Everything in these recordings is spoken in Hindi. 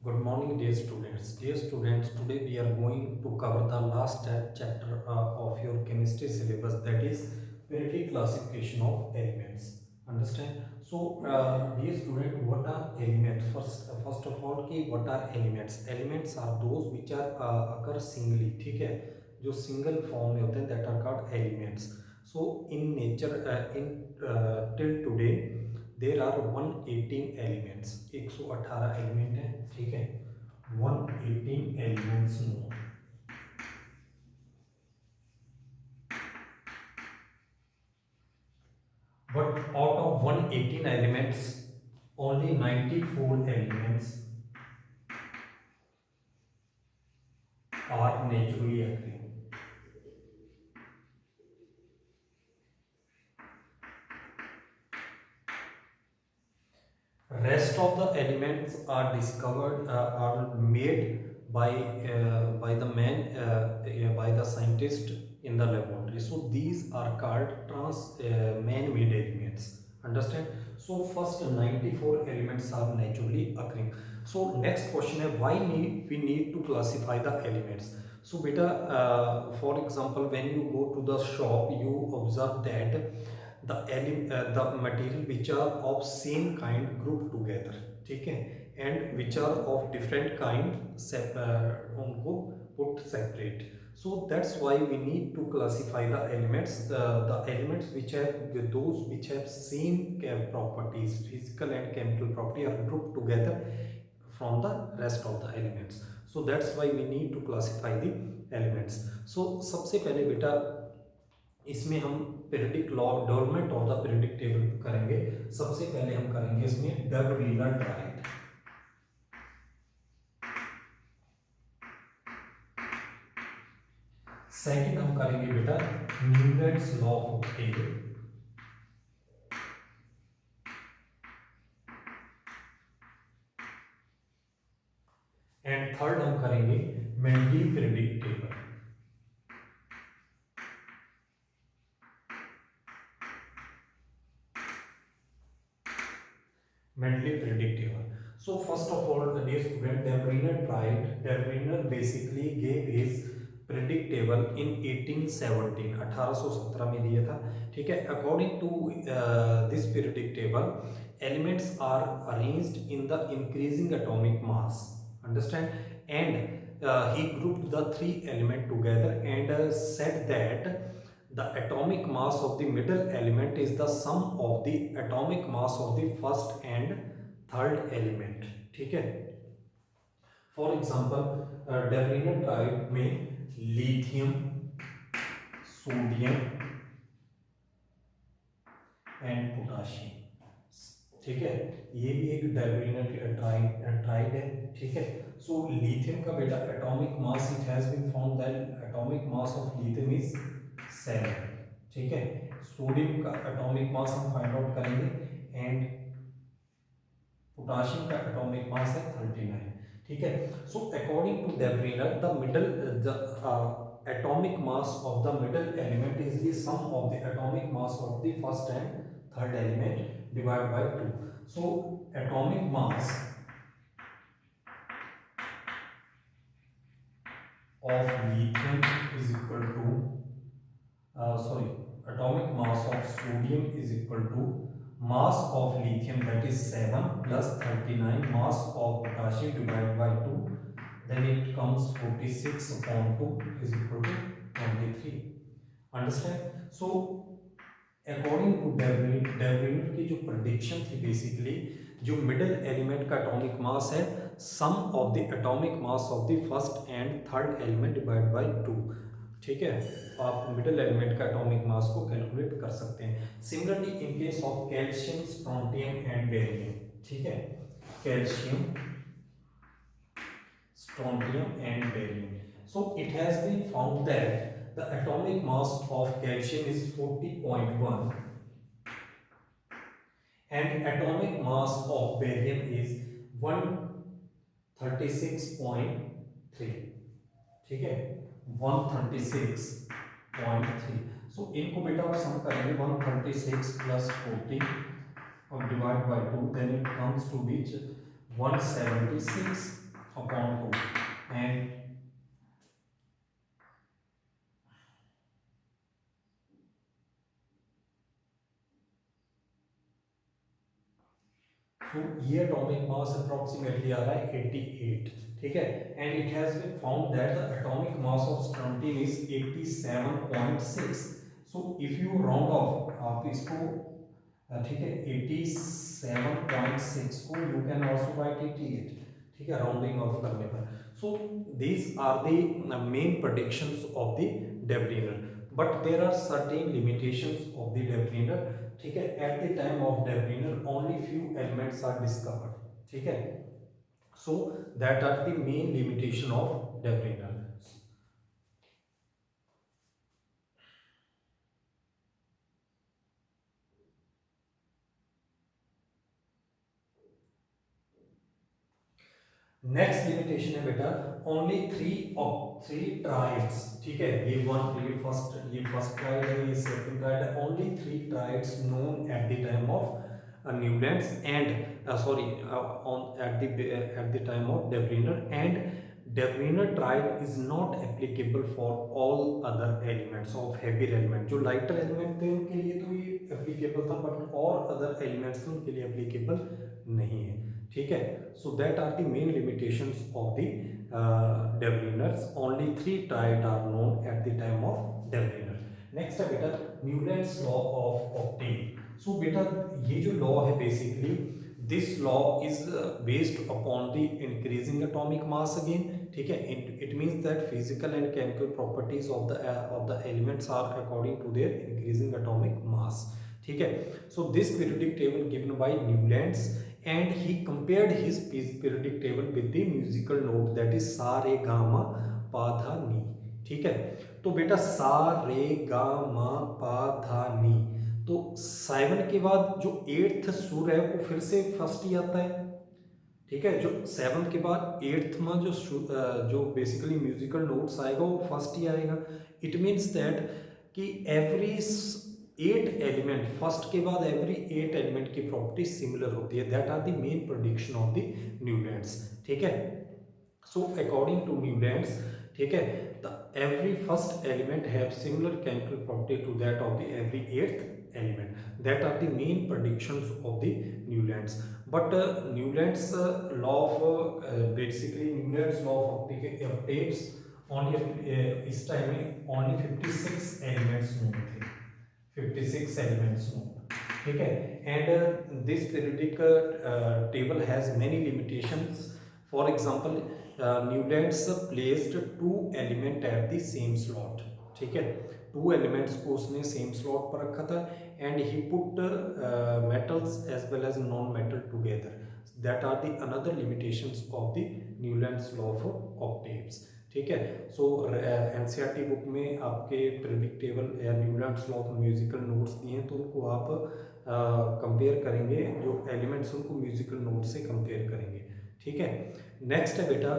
Good morning, dear students. Dear students, today we are going to cover the last chapter of your chemistry syllabus, that is periodic classification of elements. Understand? So, dear student, what are elements? First of all, what are elements? Elements are those which are occur singly. ठीक है? जो single form में होते हैं, that are called elements. So, in nature, till today, there are 118 elements 118 element है ठीक है 118 elements no but out of 118 elements only 94 elements are naturally occurring. Rest of the elements are discovered are made by the man by the scientist in the laboratory. So these are called man-made elements. Understand? So first 94 elements are naturally occurring. So next question is why we need to classify the elements. So beta, for example, when you go to the shop, you observe that the material which are of same kind grouped together ठीक है and which are of different kind उनको put separate. So that's why we need to classify the elements, the elements which have those which have same properties, physical and chemical property, are grouped together from the rest of the elements. So that's why we need to classify the elements. So सबसे पहले बेटा इसमें हम periodic law development of the periodic table करेंगे. सबसे पहले हम करेंगे इसमें डब व्हीलर राइट. सेकंड हम करेंगे बेटा Newton's law of table. And third हम करेंगे Mendeley periodic table. Mentally predictable. So first of all, dear student, De Brenner basically gave his predictable in 1817 1817 में दिया था ठीक है. According to this predictable, elements are arranged in the increasing atomic mass. Understand? And he grouped the three element together and said that the atomic mass of the middle element is the sum of the atomic mass of the first and third element. ठीक है. फॉर एग्जाम्पल डेब्रिनर ट्राइड में लिथियम, सोडियम एंड पोटाशियम. ठीक है, ये भी एक डेब्रिनर ट्राइड है. ठीक है. सो लिथियम का बेटा atomic mass, it has been found that atomic mass of lithium is 7. ठीक है. सोडियम का एटॉमिक मास हम फाइंड आउट करेंगे एंड पोटाशियम का एटॉमिक मास है 39. ठीक है. So according to Dobereiner the middle atomic mass of the middle element is the sum of the atomic mass of the first and third element divided by 2. So atomic mass of lithium is equal to atomic mass of sodium is equal to mass of lithium, that is 7 plus 39 mass of potassium divided by 2, then it comes 46 upon 2 is equal to 23. Understand? So according to Dobereiner की जो प्रेडिक्शन थी, बेसिकली जो मिडिल एलिमेंट का एटॉमिक मास है sum of the atomic mass of the first and third element divide by 2. ठीक है. आप मिडिल एलिमेंट का एटॉमिक मास को कैलकुलेट कर सकते हैं. Similarly in case of calcium, strontium and barium. ठीक है. Calcium, strontium and barium. So it has been found that the atomic mass of calcium is 40.1 and atomic mass of barium is 136.3. ठीक है. 136.3. So इनको बेटा आप सम करेंगे 136 plus 40 और divide by 2, then it comes to which 176. upon 2. And तो ये एटॉमिक मास अप्रोक्सीमेटली आ रहा है 88, ठीक है। And it has been found that the atomic mass of strontium is 87.6। So if you round off, आप इसको ठीक है 87.6 को यू कैन आल्सो राइट 88, ठीक है, राउंडिंग ऑफ करने पर। So these are the main predictions of the Dobereiner, but there are certain limitations of the Dobereiner, ठीक है। At the time of Dobereiner only few elements are discovered, ठीक है। So that are the main limitation of Dobereiner. Next limitation है बेटा, ओनली थ्री ट्राइड्स, ठीक है। ये फर्स्ट ट्राइड है, ये सेकंड ट्राइड है। Only three triads known at the time of Newlands and sorry on at the time of Dobereiner, and Dobereiner triad is not applicable for all other elements of heavier element. जो लाइटर एलिमेंट थे उनके लिए तो ये एप्लीकेबल था, बट और अदर एलिमेंट्स थे उनके लिए एप्लीकेबल नहीं है, ठीक है। So that are the main limitations of the Debriners. Only three triad are known at the time of Debriner. Next है बेटा Newlands law of octave. So बेटा ये जो लॉ है basically, this law is based upon the increasing atomic mass again, ठीक है। It means that physical and chemical properties of the elements are according to their increasing atomic mass, ठीक है। So this periodic table given by Newlands, and he compared his periodic table with the musical note that is सा रे गा मा पा धा नी, ठीक है। तो बेटा सा रे गा मा पा धा नी, तो 7 के बाद जो 8th सुर है वो फिर से फर्स्ट ही आता है, ठीक है। जो 7 के बाद 8th में जो बेसिकली म्यूजिकल नोट्स आएगा वो फर्स्ट ही आएगा। इट मीन्स दैट कि एवरी 8 एलिमेंट, फर्स्ट के बाद एवरी 8 एलिमेंट की प्रॉपर्टी सिमिलर होती है। That are the main prediction of the Newlands, ठीक है। सो अकॉर्डिंग टू न्यूलैंड्स, ठीक है, the every first element have similar chemical property to that of the every 8th element. That are the main predictions of the Newlands. But Newlands law of basically Newlands law of octaves only इस टाइम में ओनली 56 एलिमेंट्स नोन थे, 56 elements known, ठीक है। And this periodic table has many limitations. For example Newlands placed 2 element at the same slot, ठीक है। 2 एलिमेंट्स को उसने सेम स्लॉट पर रखा था, and he put metals as well as non metal together. That are the another limitations of the Newlands law of octaves, ठीक है। सो एनसीईआरटी बुक में आपके प्रेडिक्टेबल या Newlands law of musical notes दिए हैं, तो उनको आप कंपेयर करेंगे, जो एलिमेंट्स उनको म्यूजिकल नोट से कंपेयर करेंगे, ठीक है। नेक्स्ट है बेटा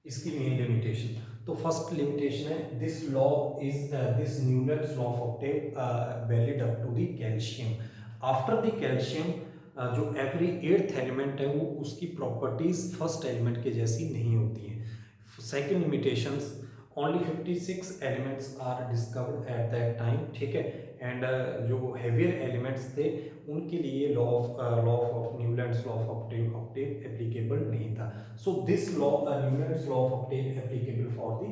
इसकी मेन लिमिटेशन। तो फर्स्ट लिमिटेशन है this law is this Newlands law of octave valid up to the calcium. After the calcium जो एवरी 8th एलिमेंट है वो उसकी प्रॉपर्टीज फर्स्ट एलिमेंट के जैसी नहीं होती हैं। Second limitations, only 56 elements are discovered at that time, ठीक है। एंड जो हेवियर एलिमेंट्स थे उनके लिए law of Newlands law of octave applicable नहीं था। So this law, Newton's law of octave applicable for the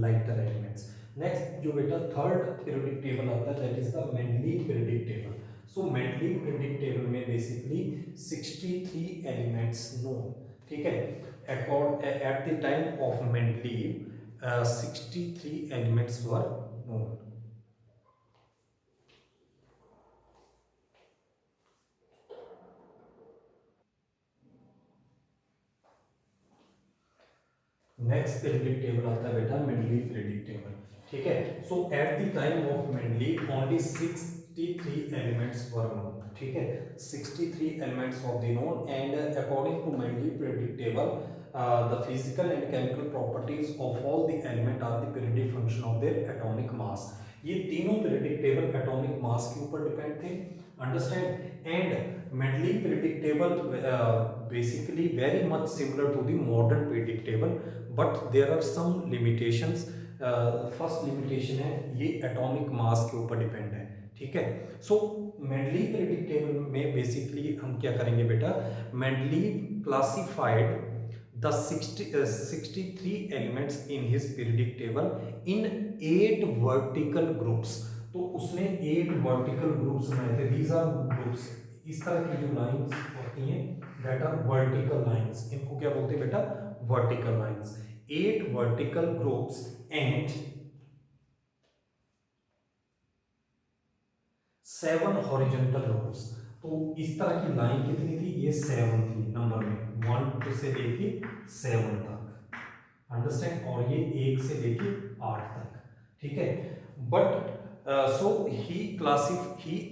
lighter elements. Next जो बेटा थर्ड periodic table आता है that is the Mendeleev periodic table. So Mendeleev periodic table में basically 63 elements known, ठीक है। At the time of Mendeleev 63 elements were known. Next periodic table आता है बेटा मेंडलीव पीरियडिक टेबल, ठीक है। So at the time of Mendeleev only 6 63 elements were known. ठीक है, 63 elements of the known, and according to Mendeleev periodic table, the physical and chemical properties of all the element are the periodic function of their atomic mass. ये तीनों periodic table atomic mass के ऊपर डिपेंड थे. Understand? And Mendeleev periodic table basically very much similar to the modern periodic table, but there are some limitations. First limitation है ये एटॉमिक मास के ऊपर डिपेंड है. ठीक है, सो मेंडलीव पीरियोडिक टेबल में बेसिकली हम क्या करेंगे बेटा, Mendeleev classified the 63 elements in his periodic table in 8 vertical groups. तो उसने 8 vertical groups बनाए थे. These are groups. इस तरह की जो लाइंस होती हैं that are vertical lines. इनको क्या बोलते हैं बेटा, vertical lines. 8 vertical groups and 7 horizontal rows. तो इस तरह की लाइन कितनी थी, ये 7 थी नंबर में, 1 से लेके 7 तक. अंडरस्टैंड? और ये 1 से लेके 8 तक. ठीक है, but so he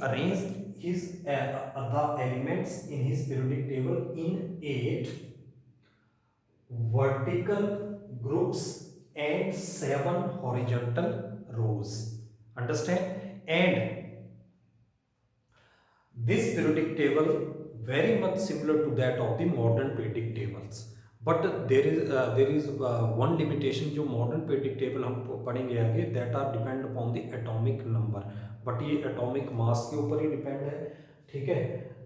arranged his the elements in his periodic table in 8 vertical groups and 7 horizontal rows. Understand? And this periodic table very much similar to that of the modern periodic tables, but there is one limitation. जो modern periodic table हम पढ़ेंगे आगे, that are depend upon the atomic number, but ये atomic mass के ऊपर ही depend है. ठीक है,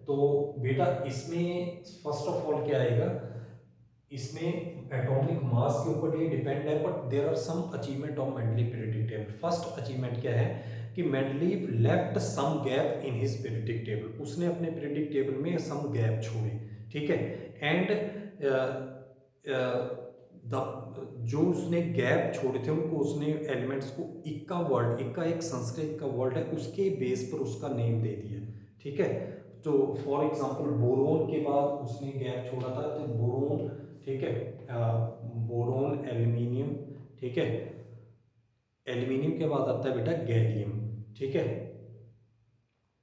तो बेटा इसमें फर्स्ट ऑफ ऑल क्या आएगा, इसमें एटॉमिक मास के ऊपर ये डिपेंड है, but there are some achievement of Mendeleev periodic table. First achievement क्या है कि Mendeleev left some gap in his periodic table. उसने अपने पीरियोडिक टेबल में सम गैप छोड़े. ठीक है, एंड द जो उसने गैप छोड़े थे उनको उसने एलिमेंट्स को इक्का वर्ड, इक्का एक संस्कृत का वर्ड है, उसके बेस पर उसका नेम दे दिया. ठीक है, तो फॉर एग्जांपल बोरोन के बाद उसने गैप छोड़ा था, तो बोरोन. ठीक है, बोरोन, एल्यूमिनियम. ठीक है, एल्यूमिनियम के बाद आता है बेटा गैलियम. ठीक है,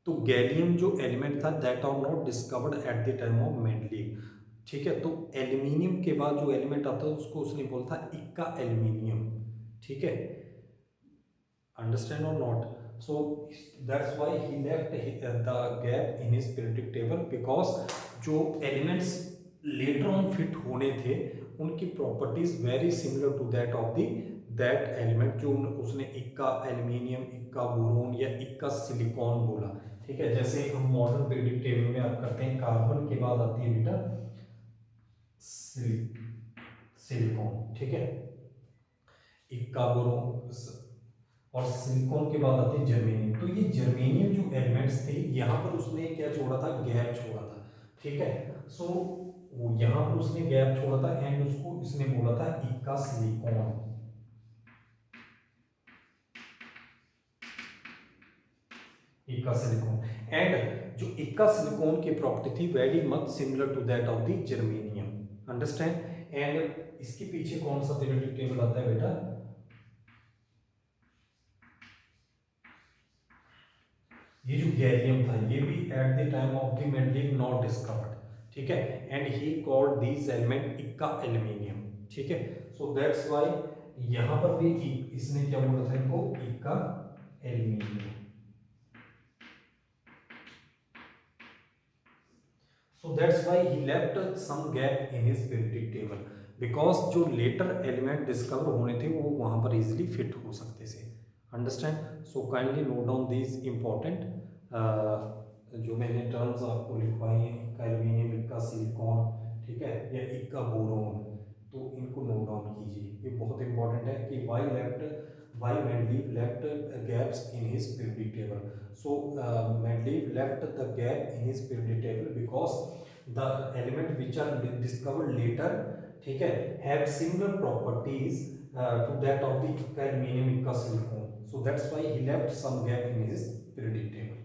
तो गैलियम जो एलिमेंट था that are not discovered at the time of Mendeleev. ठीक है, तो एल्यूमिनियम के बाद जो एलिमेंट आता है उसको उसने बोला था इक्का एल्यूमिनियम. ठीक है, अंडरस्टैंड और not? So that's why he left the gap in his periodic table, because जो एलिमेंट्स लेटर ऑन फिट होने थे उनकी properties very similar to that of the that element जो उसने इक्का एल्यूमिनियम, इक्का बोरोन या इक्का सिलिकॉन बोला. ठीक है, जैसे हम मॉडर्न पीरियोडिक टेबल में आप करते हैं, कार्बन के बाद आती है बेटा सिलिकॉन. ठीक है, इक्का बोरोन और सिलिकॉन के बाद आती है जर्मेनियम. तो ये जर्मेनियम जो एलिमेंट्स थे यहाँ पर उसने क्या छोड़ा था, गैप छोड़ा था. ठीक है, सो वो यहाँ पर उसने गैप छोड़ा था एंड उसको इसने बोला था इक्का सिलिकॉन. इक्का सिलिकॉन. एंड जो इक्का सिलिकॉन की प्रॉपर्टी थी very much similar to that of the germanium. Understand? And इसके पीछे कौन सा पीरियोडिक टेबल आता है बेटा, ये जो गैलियम था ये भी eight the time of the Mendeleev not discovered. ठीक है, and he called these element इक्का एल्यूमिनियम. ठीक है, सो दैट्स व्हाई यहां पर भी इसने क्या बोला था इनको, इक्का aluminium. So that's why he left some gap in his periodic table, because जो later element discover होने थे वो वहाँ पर easily fit हो सकते थे. Understand? So kindly note down these important जो मैंने terms आपको लिखवाई हैं, इक्का एल्यूमिनियम, इक्का सिलिकॉन. ठीक है, या इक्का बोरोन, तो इनको नोट डाउन कीजिए. ये बहुत इंपॉर्टेंट है कि why Mendeleev left gaps in his periodic table. So Mendeleev left the gap in his periodic table because the element which are discovered later, ठीक है, have similar properties to that of the aluminum, Ika, silicon. So that's why he left some gap in his periodic table.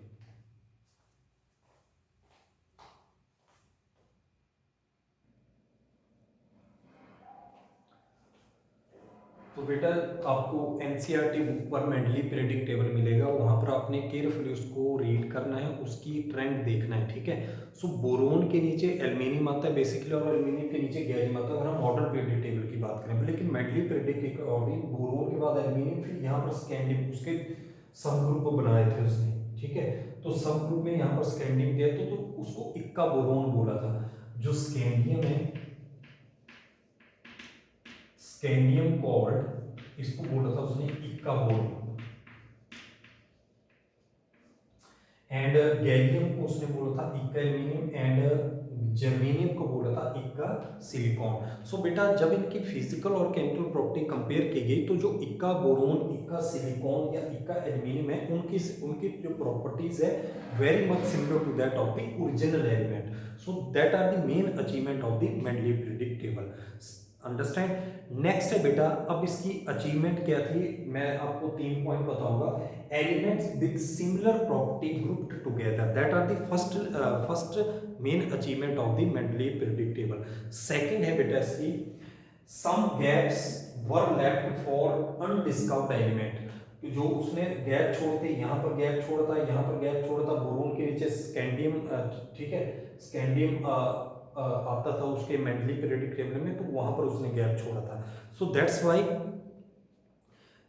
तो बेटा आपको एनसीईआरटी बुक पर मेंडली प्रेडिक्ट टेबल मिलेगा, वहां पर आपने केयरफुली उसको रीड करना है, उसकी ट्रेंड देखना है, ठीक है। सो बोरोन के नीचे एल्यूमिनियम आता है बेसिकली, और एल्यूमिनियम के नीचे गैलियम आता है अगर हम मॉडर्न प्रेडिक्ट टेबल की बात करें। लेकिन मेंडली प्रेडिक्ट अकॉर्डिंग बोरोन के बाद एल्यूमिनियम, फिर यहाँ पर स्कैंडियम, उसके सब ग्रुप बनाए थे उसने, ठीक है। तो सब ग्रुप में यहाँ पर स्कैंडियम दिया तो उसको इक्का बोरोन बोला था। जो स्कैंडियम है, स्कैंडियम कॉर्ड, इसको बोला था उसने इक्का बोरोन। एंड गैलियम को उसने बोला था इक्का एल्यूमिनियम, एंड जर्मेनियम को बोला था इक्का सिलिकॉन। सो बेटा जब इनकी फिजिकल और केमिकल प्रॉपर्टी कंपेयर की गई तो जो इक्का बोरोन, इक्का सिलिकॉन या इक्का एल्यूमिनियम है, उनकी उनकी जो प्रॉपर्टीज है very much similar to that of the original element. So that are the main achievement of the Mendeleev predict table. Understand. Next है बेटा, अब इसकी अचीवमेंट क्या थी, मैं आपको 3 पॉइंट बताऊंगा। Elements with similar property grouped together, that are the first main achievement of the Mendeleev predict table. Second है बेटा इसकी, some gaps were left for undiscovered element. जो उसने गैप छोड़ते, यहाँ पर गैप छोड़ा था, यहाँ पर गैप छोड़ा था, बोरोन के नीचे स्कैंडियम, ठीक है, स्कैंडियम आता था उसके मेंडली पीरियोडिक टेबल में, तो वहां पर उसने गैप छोड़ा था। So that's why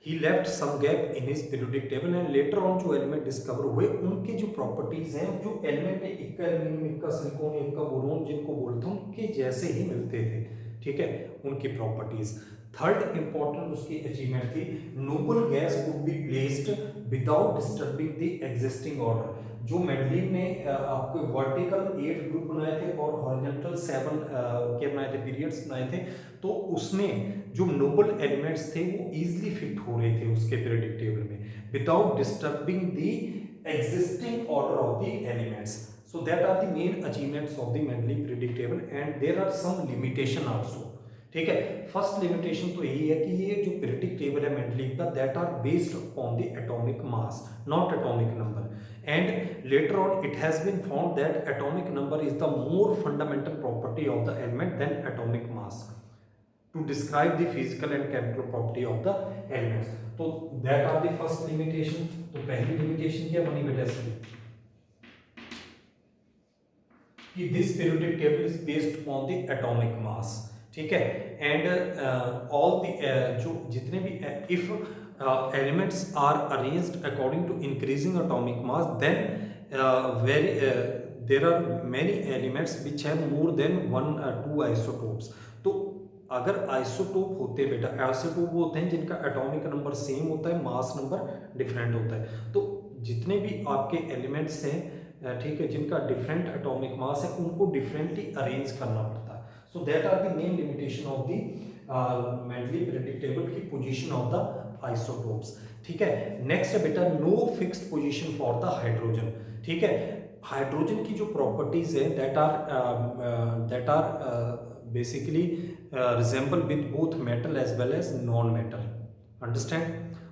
he left some gap in his periodic table, and later on जो एलिमेंट डिस्कवर हुए उनके जो प्रॉपर्टीज हैं, जो एलिमेंट है इक्का एल्यूमिनियम, इक्का सिलिकॉन, इक्का बोरोन जिनको बोलते हैं, उनके जैसे ही मिलते थे, ठीक है, उनकी प्रॉपर्टीज। थर्ड इंपॉर्टेंट उसकी अचीवमेंट थी, noble gas would be placed without disturbing the existing order. जो मेंडलीव ने आपको वर्टिकल 8 ग्रुप बनाए थे और हॉरिजॉन्टल 7 क्या बनाए थे, पीरियड्स बनाए थे, तो उसने जो नोबल एलिमेंट्स थे वो इजीली फिट हो रहे थे उसके पीरियोडिक टेबल में without disturbing the existing order of the elements. So that are the main achievements of the Mendeleev periodic table, and there are some limitation also, ठीक है। फर्स्ट लिमिटेशन तो यही है कि ये जो पीरियोडिक टेबल है मेंडलीव का, that are based upon the atomic mass, not atomic number, and later on it has been found that atomic number is the more fundamental property of the element than atomic mass to describe the physical and chemical property of the elements. तो that are the first limitation। तो पहली limitation क्या बनी बेटा इसकी, कि this periodic table is based on the atomic mass, ठीक है। and all the जो जितने भी if elements are arranged according to increasing atomic mass, then there are many elements which have more than 1 2 isotopes। तो अगर आइसोटोप होते बेटा, आइसोटोप वो होते हैं जिनका एटॉमिक नंबर सेम होता है, मास नंबर डिफरेंट होता है। तो जितने भी आपके एलिमेंट्स हैं, ठीक है, जिनका डिफरेंट एटॉमिक मास है, उनको डिफरेंटली अरेंज करना पड़ता है। So that are the main limitation of the Mendeleev periodic table की पोजीशन ऑफ द आइसोटोप्स, ठीक है। नेक्स्ट है बेटा, no fixed position for the hydrogen, ठीक है। हाइड्रोजन की जो प्रॉपर्टीज है that are basically resemble with both metal as well as non metal, understand.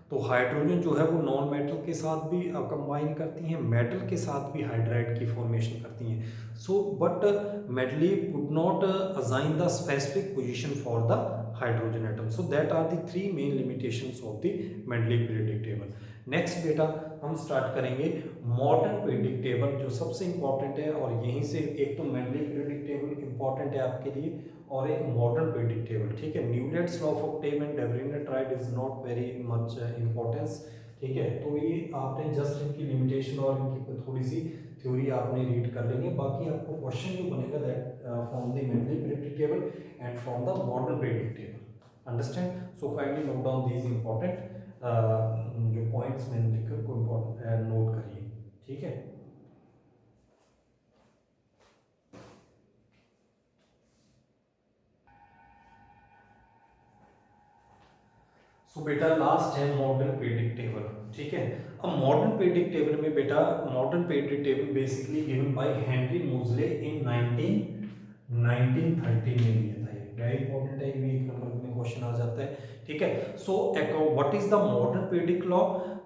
तो हाइड्रोजन जो है वो नॉन मेटल के साथ भी कंबाइन करती हैं, मेटल के साथ भी हाइड्राइड की फॉर्मेशन करती हैं। So but Mendeleev could not assign the specific position for the hydrogen atom. So that are the 3 main limitations of the Mendeleev periodic table. Next बेटा हम स्टार्ट करेंगे मॉडर्न पीरियोडिक टेबल, जो सबसे इंपॉर्टेंट है, और यहीं से एक तो मेंडलीव पीरियोडिक टेबल इंपॉर्टेंट है आपके लिए, और एक मॉडर्न पीरियोडिक टेबल, ठीक है। Newlands law of Octave and David tried is not very much importance, ठीक है। तो ये आपने जस्ट इनकी लिमिटेशन और इनकी थोड़ी सी थ्योरी आपने रीड कर लेनी है। बाकी आपको क्वेश्चन जो बनेगा that from the Mendeleev periodic table and from the modern periodic table, understand. So kindly note down these important जो पॉइंट्स मैंने लिखे उनको इंपॉर्टेंट नोट करिए, ठीक है। सो बेटा लास्ट है मॉडर्न पीरियोडिक टेबल, ठीक है। अब मॉडर्न पीरियोडिक टेबल में बेटा, modern periodic table basically given by Henry मोजले इन 1913 में दिया था। ये वेरी इंपॉर्टेंट है, ये एक नंबर में क्वेश्चन आ जाता है, ठीक है। So what is the modern periodic law?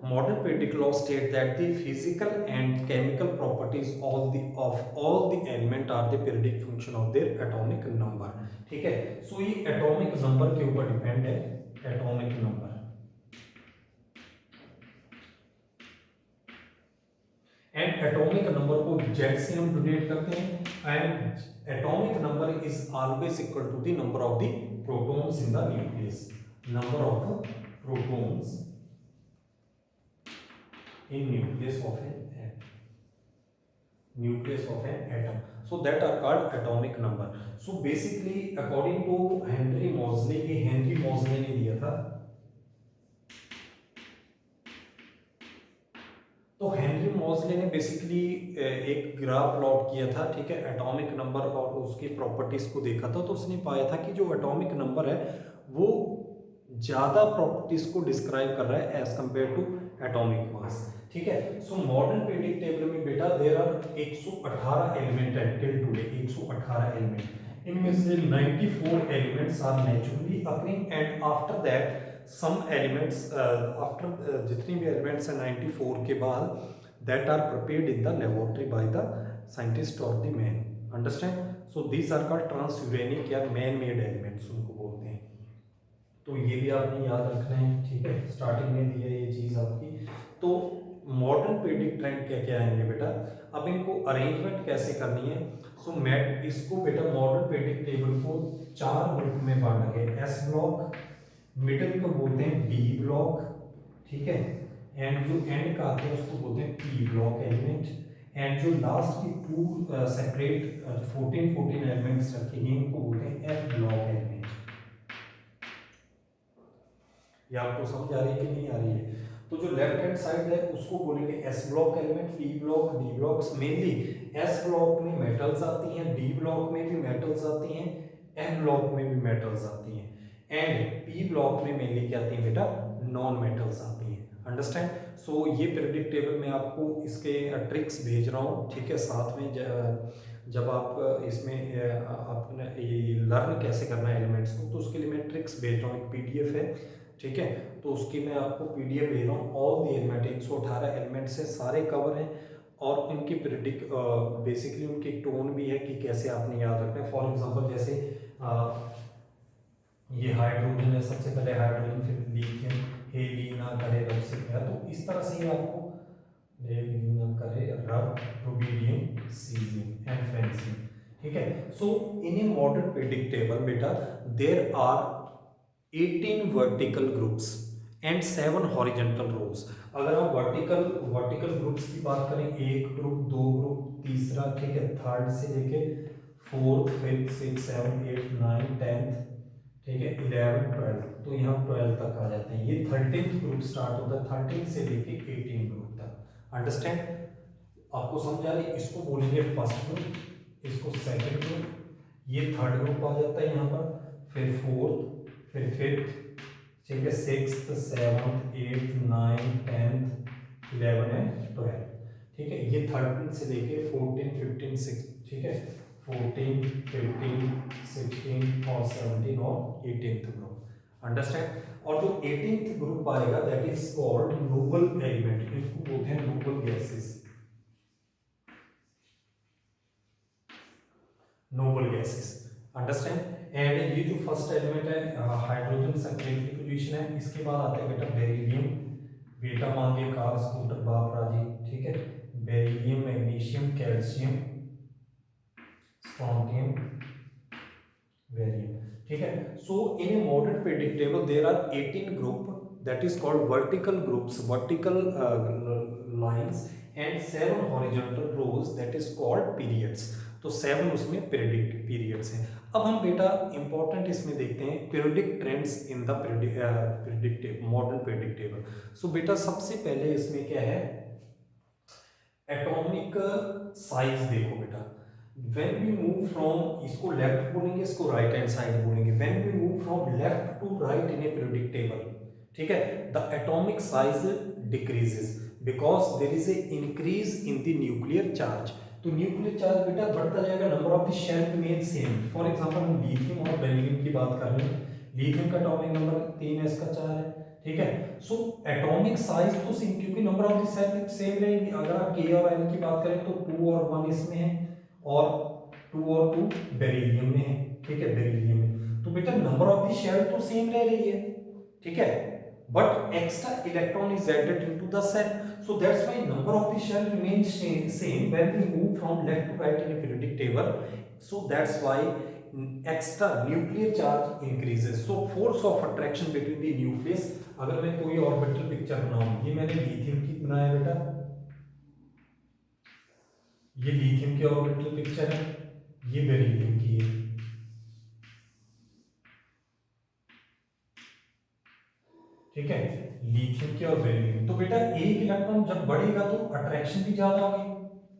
Modern periodic law state that the physical and chemical properties of all the element are the periodic function of their atomic number, ठीक है। सो ये एटॉमिक नंबर के ऊपर डिपेंड है, atomic number, and atomic number को जेड से हम डिनोट करते हैं, and atomic number is always equal to the number of the protons in the nucleus, number of protons in nucleus of an atom, so that are called atomic number. So basically according to Henry Moseley, ये हेनरी मोज़ले ने दिया था, तो हेनरी मोज़ले ने बेसिकली एक ग्राफ प्लॉट किया था, ठीक है, एटॉमिक नंबर और उसकी प्रॉपर्टीज को देखा था, तो उसने पाया था कि जो एटॉमिक नंबर है वो ज़्यादा प्रॉपर्टीज को डिस्क्राइब कर रहा है as compare to atomic mass, ठीक है। सो मॉडर्न पीरियडिक टेबल में बेटा देयर आर 118 एलिमेंट है टिल टुडे, 118 एलिमेंट, इनमें से 94 elements are naturally occurring, and after that some elements, after जितनी भी एलिमेंट्स हैं 94 के बाद, that are prepared in the laboratory by the scientist और the man, understand. So these are called transuranic या मैन मेड एलिमेंट्स उनको बोलते हैं, तो ये भी आपने याद रखना है, ठीक है, स्टार्टिंग में दिया ये चीज़ आपकी। तो मॉडर्न पीरियडिक ट्रेंड क्या क्या आएंगे बेटा, अब इनको अरेंजमेंट कैसे करनी है। सो मैं इसको बेटा मॉडर्न पीरियडिक टेबल को 4 ग्रुप में बांटा गया, एस ब्लॉक, मिडिल को बोलते हैं बी ब्लॉक, ठीक है, एंड जो एंड का आते हैं उसको बोलते हैं पी ब्लॉक एलिमेंट, एंड जो लास्ट की 2 सेपरेट 14 एलिमेंट्स रखे गए उनको बोलते हैं एफ ब्लॉक एलिमेंट। ये आपको समझ आ रही है कि नहीं आ रही है। तो जो लेफ्ट हैंड साइड है उसको बोलेंगे S block element, P block, D blocks, mainly S block में मेटल्स आती हैं, डी ब्लॉक में भी मेटल्स आती हैं, एफ ब्लॉक में भी मेटल्स आती हैं, एंड पी ब्लॉक में मेनली क्या आती है बेटा, नॉन मेटल्स आती हैं, अंडरस्टैंड। सो ये पीरियडिक टेबल में आपको इसके ट्रिक्स भेज रहा हूँ, ठीक है, साथ में जब आप इसमें अपने ये लर्न कैसे करना है एलिमेंट्स को, तो उसके लिए मैं ट्रिक्स भेज रहा हूँ, एक पीडीएफ है, ठीक है, तो उसकी मैं आपको पीडीएफ भेज रहा हूँ, ऑल द एलिमेंट 118 एलिमेंट से सारे कवर हैं, और उनकी पीरियडिक बेसिकली उनकी टोन भी है कि कैसे आपने याद रखना है। फॉर एग्जांपल जैसे ये हाइड्रोजन है, सबसे पहले हाइड्रोजन, फिर लिथियम, हेलिना करे रब से क्या, तो इस तरह से आपको हेलिना करे रब, रुबिडियम, सीजियम एंड फ्रेंसियम, ठीक है। So in a modern periodic table बेटा there are 18 vertical groups and 7 horizontal rows. अगर हम वर्टिकल ग्रुप्स की बात करें, एक ग्रुप, दो ग्रुप, तीसरा, ठीक है, थर्ड से लेके fourth, fifth, six, seven, eight, nine, tenth, ठीक है, 11, 12, तो यहाँ 12 तक आ जाते हैं। ये 13th ग्रुप स्टार्ट होता है 13 से लेके 18 ग्रुप तक, अंडरस्टैंड, आपको समझ आ रही है। इसको बोलेंगे फर्स्ट ग्रुप, इसको सेकंड ग्रुप, ये थर्ड ग्रुप आ जाता है यहाँ पर, फिर फोर्थ, फिर फिफ्थ, ठीक है, sixth, seventh, eighth, nine, tenth, 11 and 12, ठीक है, ये 13 से लेके 14, 15, 16, ठीक है, 14, 15, 16 और 17 और 18th ग्रुप, अंडरस्टैंड। और जो 18th ग्रुप आएगा that is called noble element, इसको बोलते हैं noble gases, noble gases, understand. And ये जो फर्स्ट एलिमेंट है हाइड्रोजन सेकेंडरी पोजीशन है, इसके बाद आते हैं बेटा बेरिलियम, बेटा मांगे कार स्कूटर बाप राजी, ठीक है, beryllium, magnesium, calcium, strontium, barium, ठीक है। So in a modern periodic table there are 18 group that is called vertical groups, vertical lines, and 7 horizontal rows that is called periods, तो 7 उसमें पीरियडिक पीरियड्स हैं। अब हम बेटा इंपॉर्टेंट इसमें देखते हैं periodic trends in the periodic table, modern periodic table. So बेटा सबसे पहले इसमें क्या है, एटॉमिक साइज देखो बेटा, व्हेन वी मूव फ्रॉम, इसको लेफ्ट बोलेंगे, इसको राइट हैंड साइड बोलेंगे, when we move from left to right in a periodic table, ठीक है, the atomic size decreases because there is a increase in the nuclear charge. तो न्यूक्लियर चार्ज बेटा बढ़ता जाएगा, number of the shell remain same. For example हम लिथियम और बेरिलियम की बात कर रहे हैं, लिथियम का एटॉमिक नंबर 3 है, इसका 4 है, ठीक है। सो एटॉमिक साइज तो सेम, क्योंकि number of the shell same रहेंगी। अगर आप के और एन की बात करें तो 2 और 1 इसमें है, और 2 और 2 बेरिलियम में है, ठीक है, बेरिलियम में, तो बेटा नंबर ऑफ द शेल तो सेम रह रही है, ठीक है, but extra electron is added into the cell, so that's why number of the shell remains same when we move from left to right in a periodic table, so that's why extra nuclear charge increases, so force of attraction between the nucleus, अगर मैं कोई ऑर्बिटल पिक्चर बनाऊं, ये मैंने लिथियम की बनाया बेटा, ये लिथियम की ऑर्बिटल पिक्चर है, ये बेरिलियम की है, ठीक है, लिथियम की और बेरिलियम, तो बेटा एक इलेक्ट्रॉन जब बढ़ेगा तो अट्रैक्शन भी ज्यादा होगी,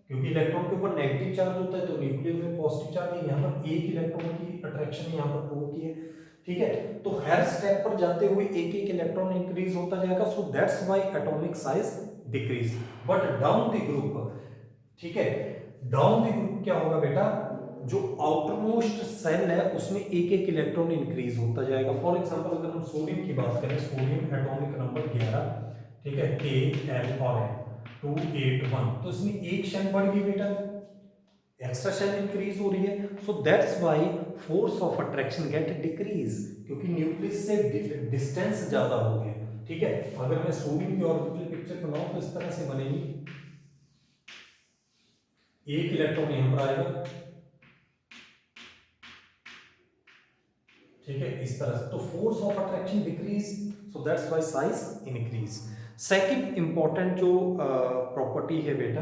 क्योंकि इलेक्ट्रॉन के ऊपर नेगेटिव चार्ज होता है, तो न्यूक्लियर में पॉजिटिव चार्ज है, यहाँ पर एक इलेक्ट्रॉन की अट्रैक्शन यहाँ पर 2 की है, ठीक है, तो हर स्टेप पर जाते हुए एक एक इलेक्ट्रॉन इंक्रीज होता जाएगा, सो that's why atomic size decrease, but down the group, ठीक है, डाउन द ग्रुप क्या होगा बेटा, जो आउटर मोस्ट सेल है उसमें एक एक इलेक्ट्रॉन इंक्रीज होता जाएगा, फॉर एग्जांपल अगर हम सोडियम की बात करें, सोडियम एटॉमिक नंबर 11, ठीक है, Al और N 281, तो इसमें एक शेल बढ़ गई बेटा, एक्स्ट्रा शेल इंक्रीज हो रही है, सो that's why force of attraction gate decrease, क्योंकि न्यूक्लियस से डिस्टेंस ज्यादा हो गया, ठीक है, अगर मैं सोडियम की ऑर्बिटल पिक्चर बनाऊं तो इस तरह से बनेगी, एक इलेक्ट्रॉन यहां पर आएगा, ठीक है, इस तरह से, तो force of attraction decrease, so that's why size increase. Second important जो प्रॉपर्टी है बेटा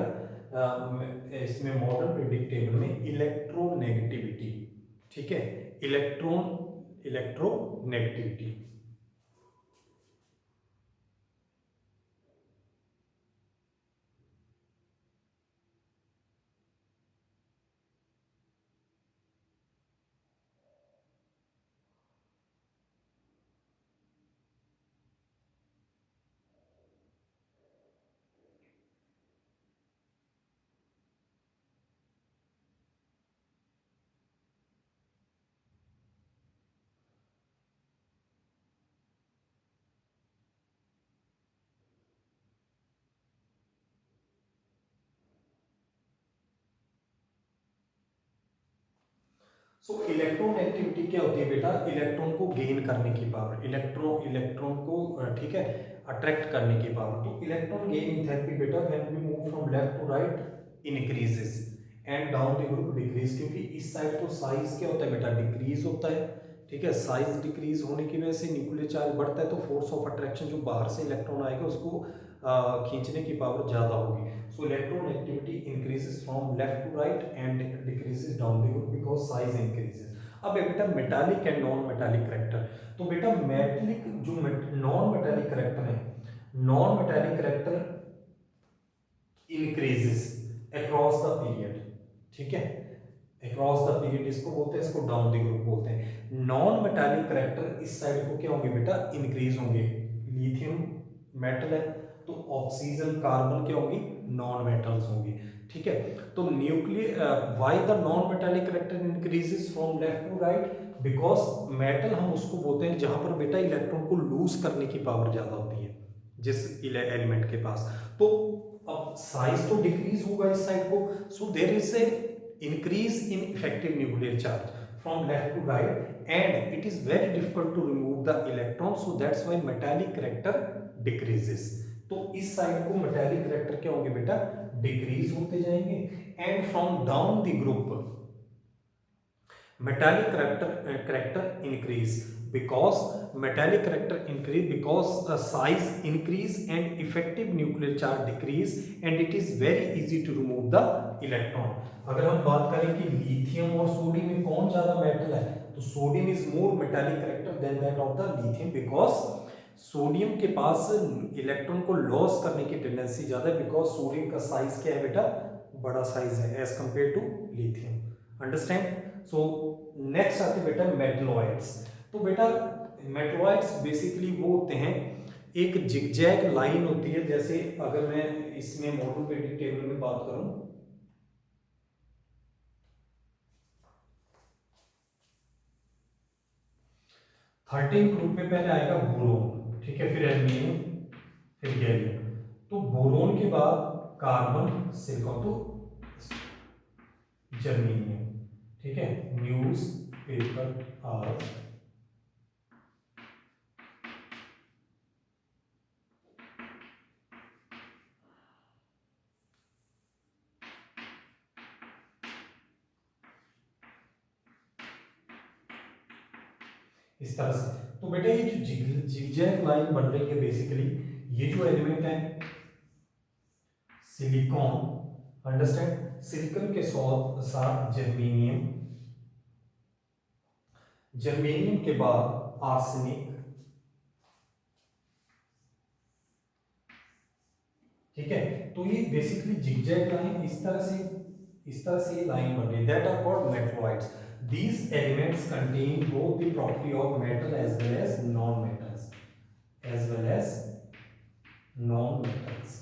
इसमें मॉडर्न पीरियोडिक टेबल में, इलेक्ट्रोनेगेटिविटी, ठीक है, इलेक्ट्रोनेगेटिविटी, सो इलेक्ट्रोनेगेटिविटी क्या होती है बेटा, इलेक्ट्रॉन को गेन करने की पावर, इलेक्ट्रॉन को ठीक है अट्रैक्ट करने की पावर, तो इलेक्ट्रॉन गेन इन थेरेपी बेटा when we move from left to right increases and down the group decrease, क्योंकि इस साइड तो साइज क्या होता है बेटा, डिक्रीज होता है, ठीक है, साइज डिक्रीज होने की वजह से न्यूक्लियर चार्ज बढ़ता है, तो फोर्स ऑफ अट्रैक्शन जो बाहर से इलेक्ट्रॉन आएगा उसको खींचने की पावर ज्यादा होगी, so electronegativity increases from left to right and decreases down the group because size increases। अब बेटा metallic and non metallic character, तो बेटा मेटालिक जो नॉन मेटालिक करेक्टर है, non metallic character increases across the period, ठीक है, अक्रॉस द पीरियड इसको बोलते हैं, इसको डाउन द ग्रुप बोलते हैं, नॉन मेटालिक करेक्टर इस साइड को क्या होंगे बेटा, इंक्रीज होंगे, लिथियम मेटल है तो ऑक्सीजन कार्बन क्या होंगी, नॉन मेटल्स होंगी, ठीक है, तो nuclear why the non metallic character increases from left to right, because metal हम उसको बोलते हैं जहां पर बेटा इलेक्ट्रॉन को लूज करने की पावर ज्यादा होती है जिस एलिमेंट के पास, तो अब साइज तो डिक्रीज होगा इस साइड को, so there is a increase in effective nuclear charge from left to right and it is very difficult to remove the electron, so that's why metallic character decreases, तो इस साइड को मेटालिक करेक्टर क्या होंगे बेटा, डिक्रीज होते जाएंगे, and from down the group metallic character increase because metallic character increase because size increase and effective nuclear charge decrease and it is very easy to remove the electron। अगर हम बात करें कि लिथियम और सोडियम में कौन ज्यादा मेटल है, तो sodium is more metallic character than that of the lithium, because sodium के पास इलेक्ट्रॉन को लॉस करने की टेंडेंसी ज्यादा है, बिकॉज सोडियम का साइज क्या है बेटा, बड़ा साइज है as compare to lithium, understand. So next आते बेटा मेटलॉइड्स, तो बेटा मेटलॉइड्स बेसिकली वो होते हैं, एक जिगजैग लाइन होती है, जैसे अगर मैं इसमें मॉडल पीरियोडिक टेबल में बात करूं, 13 ग्रुप में पहले आएगा बोरोन, ठीक है, फिर एल्यूमिनियम, फिर गैलियम, तो बोरोन के बाद कार्बन सिलिकॉन, तो जर्मेनियम, ठीक है, न्यूज पेपर आर्ट, इस तरह से। तो बेटा ये जो जिगजैग लाइन बन रही है बेसिकली, ये जो एलिमेंट है सिलिकॉन, अंडरस्टैंड, सिलिकॉन के साथ जर्मेनियम, जर्मेनियम के बाद आर्सेनिक, ठीक है। तो ये बेसिकली जिगजैग लाइन इस तरह से ये लाइन बन रही है, that are called metalloids. These elements contain both the property of metal as well as non metals, as well as non metals,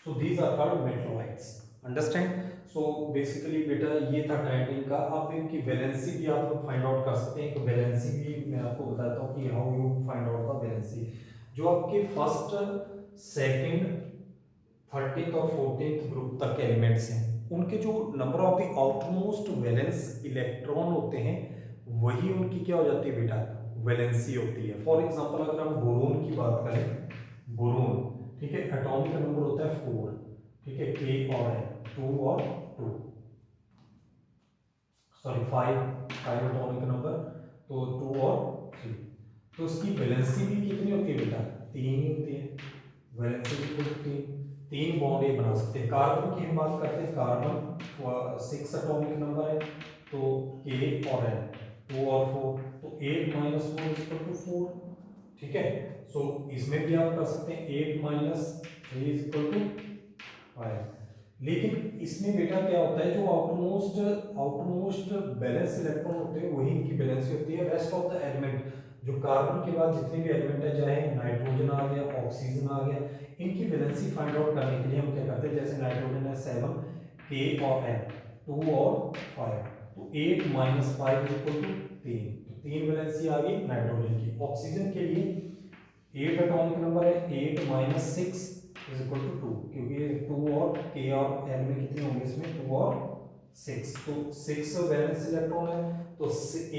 so these are called metalloids, understand। so basically बेटा ये था टाइटिन का। अब इनकी वैलेंसी भी आप लोग फाइंड आउट कर सकते हैं। तो वैलेंसी भी मैं आपको बताता हूँ कि how you find out the valency. जो आपके फर्स्ट, सेकंड, 13th और 14th ग्रुप तक के एलिमेंट्स हैं, उनके जो number of the outmost valence electron होते हैं, वही उनकी क्या हो जाती है बेटा, वैलेंसी होती है। फॉर एग्जांपल अगर हम बोरोन की बात करें, बोरोन, ठीक है, एटॉमिक नंबर होता है 4, ठीक है, K और N, 2 और 2, सॉरी 5 एटॉमिक नंबर, तो 2 और 3। तो उसकी वैलेंसी भी कितनी होती है बेटा, 3 ही होती है। वैलेंसी भी कुल 3 बॉन्ड ये बना सकते हैं। कार्बन की हम बात करते हैं, कार्बन 6 एटॉमिक नंबर है, तो K और N 2 और 4, तो 8 माइनस 4 इज इक्वल टू 4, ठीक है। सो इसमें भी आप कर सकते हैं 8 माइनस 3 इज इक्वल टू 5। लेकिन इसमें बेटा क्या होता है, जो आउटमोस्ट बैलेंस इलेक्ट्रॉन होते हैं वही इनकी बैलेंस होती है। रेस्ट ऑफ द एलिमेंट, जो कार्बन के बाद जितने भी एलिमेंट है, चाहे नाइट्रोजन आ गया, ऑक्सीजन आ गया, इनकी बैलेंसी फाइंड आउट करने के लिए हम क्या करते हैं, जैसे नाइट्रोजन है 7, K और N 2 और 5, तो 8 माइनस 5 इज इक्वल टू 3, तो 3 बैलेंसी आ गई नाइट्रोजन की। ऑक्सीजन के लिए 8 एटॉमिक नंबर है, 8 माइनस 6 इज इक्वल टू 2, क्योंकि 2 और K और N में कितने होंगे, इसमें 2 और 6, तो 6 वैलेंस इलेक्ट्रॉन है, तो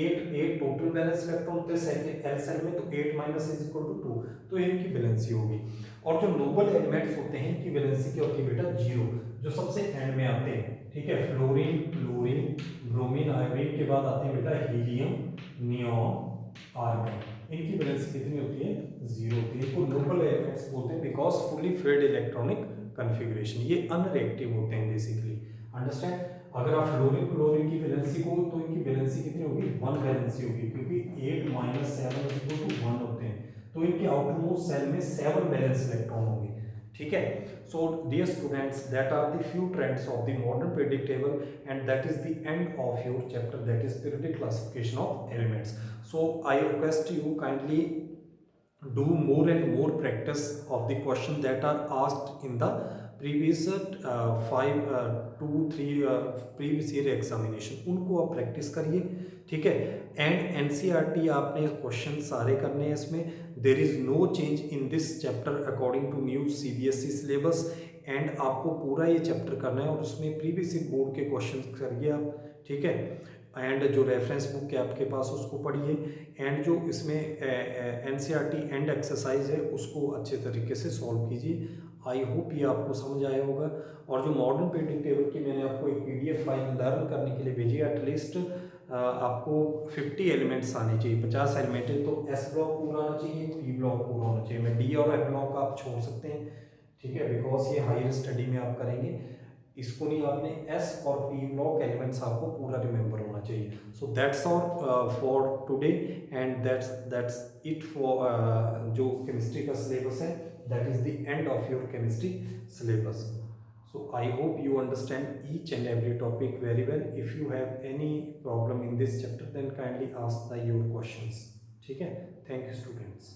8 टोटल वैलेंस इलेक्ट्रॉन होते हैं सेकंड एल सेल में, तो 8 माइनस इज इक्वल टू 2, तो इनकी वैलेंसी होगी। और जो नोबल एलिमेंट्स होते हैं, इनकी वैलेंसी क्या होती है बेटा, 0, जो सबसे एंड में आते हैं, ठीक है। फ्लोरीन, क्लोरीन, ब्रोमीन, आयोडीन के बाद आते हैं बेटा हीलियम, नियॉन, आर्गन, इनकी वैलेंसी कितनी होती है, 0 होती है। इनको नोबल एलिमेंट्स बोलते हैं because fully filled electronic configuration, ये अनरिएक्टिव होते हैं बेसिकली, अंडरस्टैंड। अगर आप फ्लोरीन, क्लोरीन की वैलेंसी को, तो इनकी वैलेंसी कितनी होगी, 1 वैलेंसी होगी, क्योंकि 8 माइनस 7 इज इक्वल टू 1 होते हैं, तो इनके आउटरमोस्ट सेल में 7 वैलेंस इलेक्ट्रॉन होंगे, ठीक है। So dear students, that are the few trends of the modern periodic table, and that is the end of your chapter, that is periodic classification of elements. So I request you kindly do more and more practice of the question that are asked in the previous 2-3 previous year examination, उनको आप प्रैक्टिस करिए, ठीक है। एंड एनसीईआरटी आपने क्वेश्चन सारे करने हैं इसमें। There is no change in this chapter according to new CBSE syllabus, and आपको पूरा ये चैप्टर करना है, और उसमें प्रीवियस बोर्ड के क्वेश्चन करिए आप, ठीक है। एंड जो रेफरेंस बुक है आपके पास उसको पढ़िए, एंड जो इसमें एनसीईआरटी एंड एक्सरसाइज है उसको अच्छे तरीके से सॉल्व कीजिए। आई होप ये आपको समझ आया होगा। और जो मॉडर्न पीरियोडिक टेबल की मैंने आपको एक पीडीएफ फाइल लर्न करने के लिए भेजी है, एटलीस्ट आपको 50 एलिमेंट्स आने चाहिए, 50 एलिमेंट है, तो एस ब्लॉक पूरा आना चाहिए, पी ब्लॉक पूरा होना चाहिए। मैं डी और एफ ब्लॉक आप छोड़ सकते हैं, ठीक है, बिकॉज ये हायर स्टडी में आप करेंगे, इसको नहीं, आपने एस और पी ब्लॉक एलिमेंट्स आपको पूरा रिमेंबर होना चाहिए। So that's all for today, and that's it for जो केमिस्ट्री का सिलेबस है, that is the end of your chemistry syllabus. So I hope you understand each and every topic very well. If you have any problem in this chapter, then kindly ask your questions. ठीक है, thank you students.